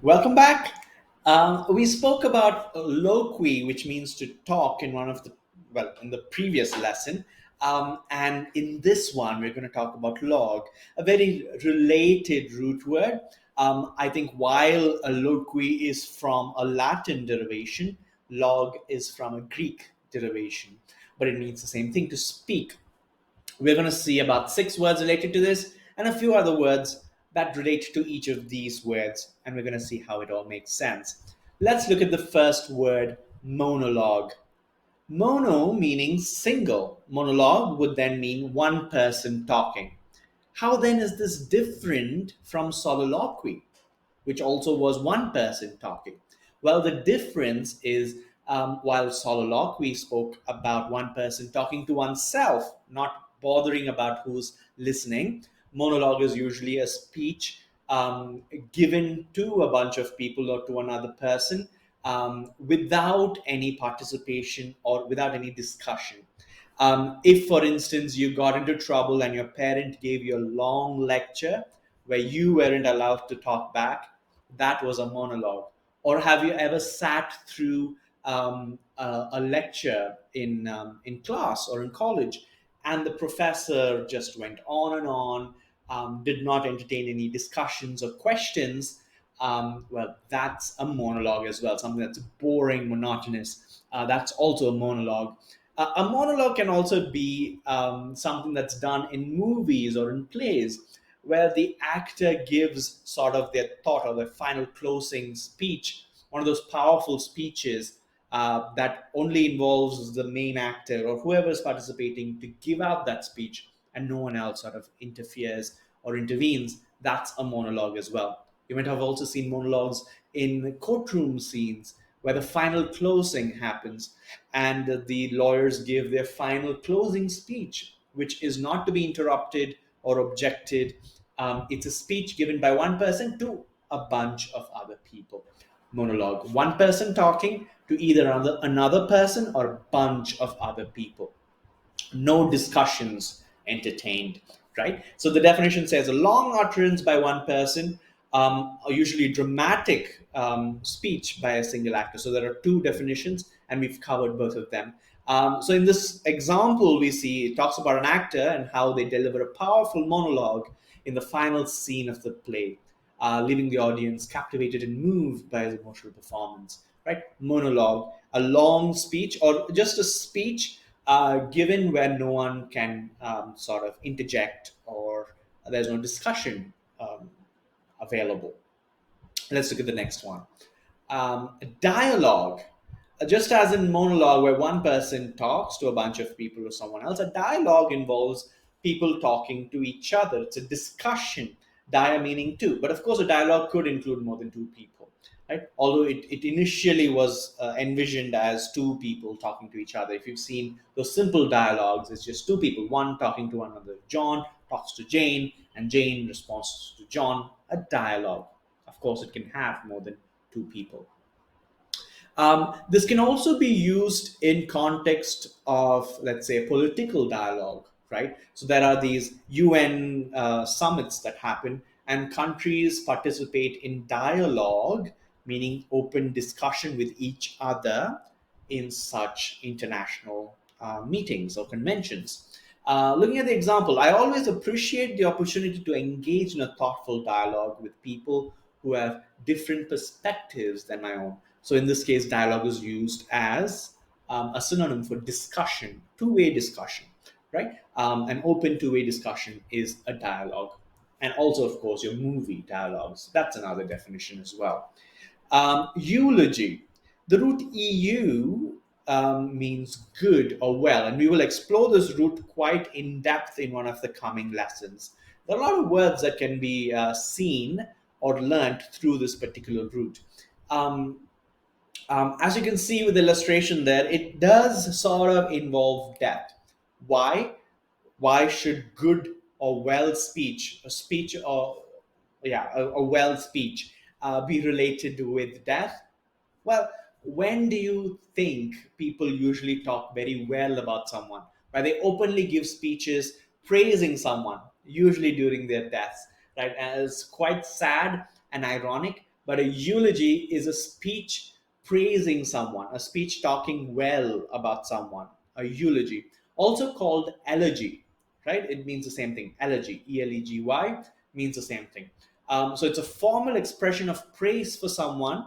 Welcome back. We spoke about loqui, which means to talk in in the previous lesson. And in this one, we're going to talk about log, a very related root word. I think while a loqui is from a Latin derivation, log is from a Greek derivation, but it means the same thing, to speak. We're going to see about six words related to this and a few other words that relate to each of these words, and we're going to see how it all makes sense. Let's look at the first word, monologue. Mono meaning single. Monologue would then mean one person talking. How then is this different from soliloquy, which also was one person talking? Well, the difference is while soliloquy spoke about one person talking to oneself, not bothering about who's listening, monologue is usually a speech given to a bunch of people or to another person without any participation or without any discussion. If, for instance, you got into trouble and your parent gave you a long lecture where you weren't allowed to talk back, that was a monologue. Or have you ever sat through a lecture in class or in college, and the professor just went on and on, did not entertain any discussions or questions? Well, that's a monologue as well, something that's boring, monotonous. That's also a monologue. A monologue can also be something that's done in movies or in plays, where the actor gives sort of their thought or their final closing speech, one of those powerful speeches that only involves the main actor or whoever is participating to give out that speech, and no one else sort of interferes or intervenes. That's a monologue as well. You might have also seen monologues in courtroom scenes where the final closing happens and the lawyers give their final closing speech, which is not to be interrupted or objected. It's a speech given by one person to a bunch of other people. Monologue, one person talking to either another person or a bunch of other people. No discussions entertained, right? So the definition says a long utterance by one person, or usually dramatic speech by a single actor. So there are two definitions, and we've covered both of them. So in this example, we see it talks about an actor and how they deliver a powerful monologue in the final scene of the play, leaving the audience captivated and moved by his emotional performance. Right? Monologue, a long speech or just a speech given where no one can sort of interject or there's no discussion available. Let's look at the next one. Dialogue. Just as in monologue, where one person talks to a bunch of people or someone else, a dialogue involves people talking to each other. It's a discussion, dia meaning two. But of course, a dialogue could include more than two people, right? Although it initially was envisioned as two people talking to each other. If you've seen those simple dialogues, it's just two people, one talking to another. John talks to Jane, and Jane responds to John, a dialogue. Of course, it can have more than two people. This can also be used in context of, let's say, political dialogue, right? So there are these UN summits that happen, and countries participate in dialogue, meaning open discussion with each other in such international meetings or conventions. Looking at the example, I always appreciate the opportunity to engage in a thoughtful dialogue with people who have different perspectives than my own. So, in this case, dialogue is used as a synonym for discussion, two-way discussion, right? An open two-way discussion is a dialogue. And also, of course, your movie dialogues. That's another definition as well. Eulogy. The root EU means good or well, and we will explore this root quite in depth in one of the coming lessons. There are a lot of words that can be seen or learnt through this particular root. Um, as you can see with the illustration there, it does sort of involve death. Why? Why should good or well speech, a speech or a well speech, be related with death? Well, when do you think people usually talk very well about someone? Right? They openly give speeches praising someone, usually during their deaths, right? And it's quite sad and ironic, but a eulogy is a speech praising someone, a speech talking well about someone, a eulogy. Also called elegy, right? It means the same thing. Elegy, E-L-E-G-Y, means the same thing. So it's a formal expression of praise for someone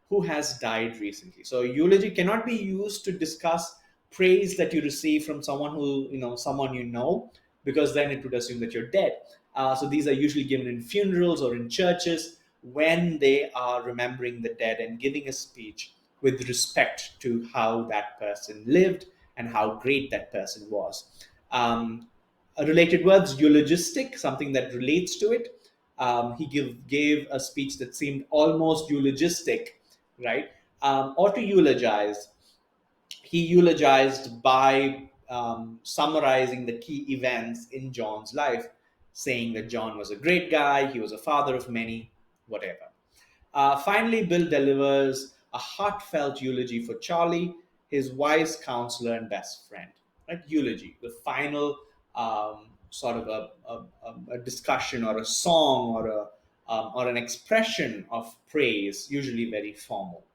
who has died recently. So eulogy cannot be used to discuss praise that you receive from someone who, someone you know, because then it would assume that you're dead. So these are usually given in funerals or in churches when they are remembering the dead and giving a speech with respect to how that person lived and how great that person was. Related words, eulogistic, something that relates to it. He gave a speech that seemed almost eulogistic, right? Or to eulogize. He eulogized by summarizing the key events in John's life, saying that John was a great guy, he was a father of many, whatever. Finally, Bill delivers a heartfelt eulogy for Charlie, his wise counselor and best friend. Right? Eulogy, the final sort of a discussion or a song or an expression of praise, usually very formal.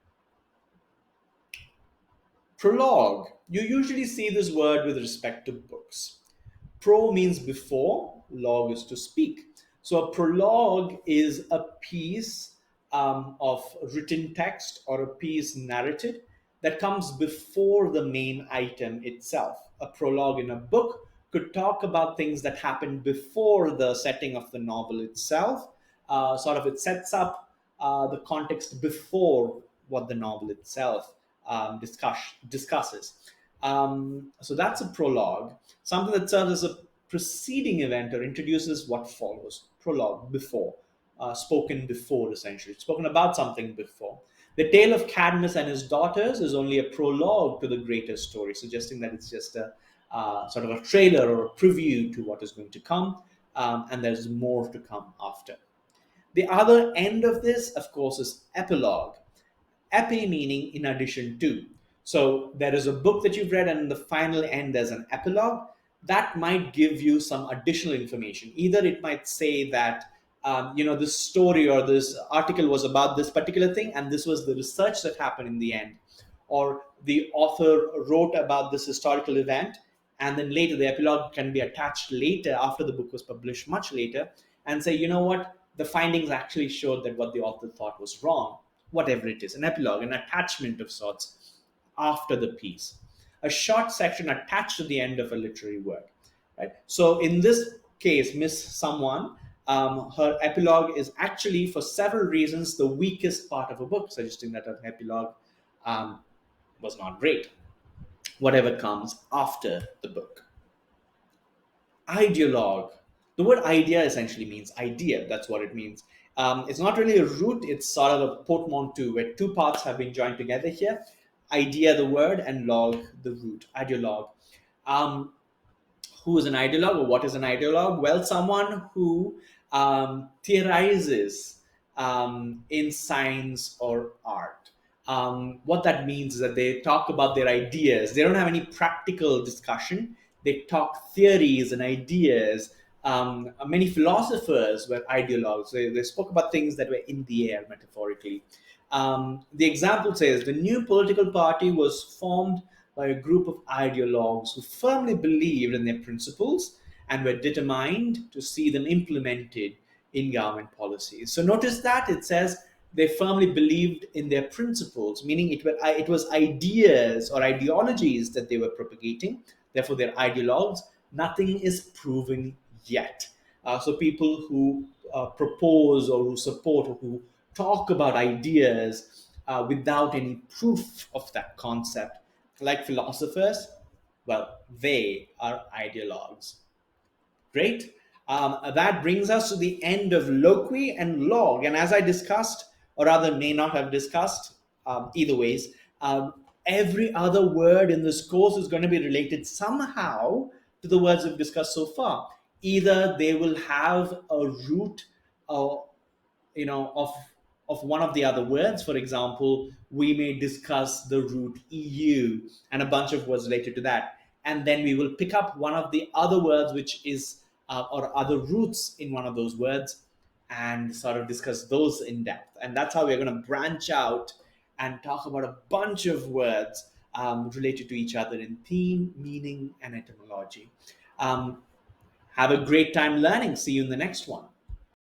Prologue. You usually see this word with respect to books. Pro means before, log is to speak. So a prologue is a piece of written text or a piece narrated that comes before the main item itself. A prologue in a book could talk about things that happened before the setting of the novel itself. Sort of it sets up the context before what the novel itself discusses. So that's a prologue, something that serves as a preceding event or introduces what follows. Prologue, before, spoken before, essentially, spoken about something before. The tale of Cadmus and his daughters is only a prologue to the greater story, suggesting that it's just a sort of a trailer or a preview to what is going to come, and there's more to come after. The other end of this, of course, is epilogue. Epi meaning in addition to. So there is a book that you've read, and in the final end, there's an epilogue that might give you some additional information. Either it might say that, this story or this article was about this particular thing, and this was the research that happened in the end. Or the author wrote about this historical event, and then later the epilogue can be attached later after the book was published, much later, and say, you know what, the findings actually showed that what the author thought was wrong, whatever it is, an epilogue, an attachment of sorts after the piece, a short section attached to the end of a literary work. Right. So in this case, Miss Someone, her epilogue is actually, for several reasons, the weakest part of a book, suggesting that her epilogue was not great. Whatever comes after the book. Ideologue. The word idea essentially means idea. That's what it means. It's not really a root, it's sort of a portmanteau where two parts have been joined together here. Idea, the word, and log, the root. Ideologue. Who is an ideologue, or what is an ideologue? Well, someone who theorizes in science or art. What that means is that they talk about their ideas. They don't have any practical discussion. They talk theories and ideas. Many philosophers were ideologues. They spoke about things that were in the air, metaphorically. The example says the new political party was formed by a group of ideologues who firmly believed in their principles and were determined to see them implemented in government policies. So notice that it says they firmly believed in their principles, meaning it was ideas or ideologies that they were propagating. Therefore, they're ideologues. Nothing is proven yet. So people who propose or who support or who talk about ideas without any proof of that concept, like philosophers, well, they are ideologues. Great. That brings us to the end of loqui and log. And as I discussed, or rather may not have discussed, either ways, every other word in this course is going to be related somehow to the words we've discussed so far. Either they will have a root, uh, of one of the other words. For example, we may discuss the root EU and a bunch of words related to that, and then we will pick up one of the other words which is or other roots in one of those words, and sort of discuss those in depth. And that's how we're going to branch out and talk about a bunch of words related to each other in theme, meaning, and etymology. Um, have a great time learning. See you in the next one.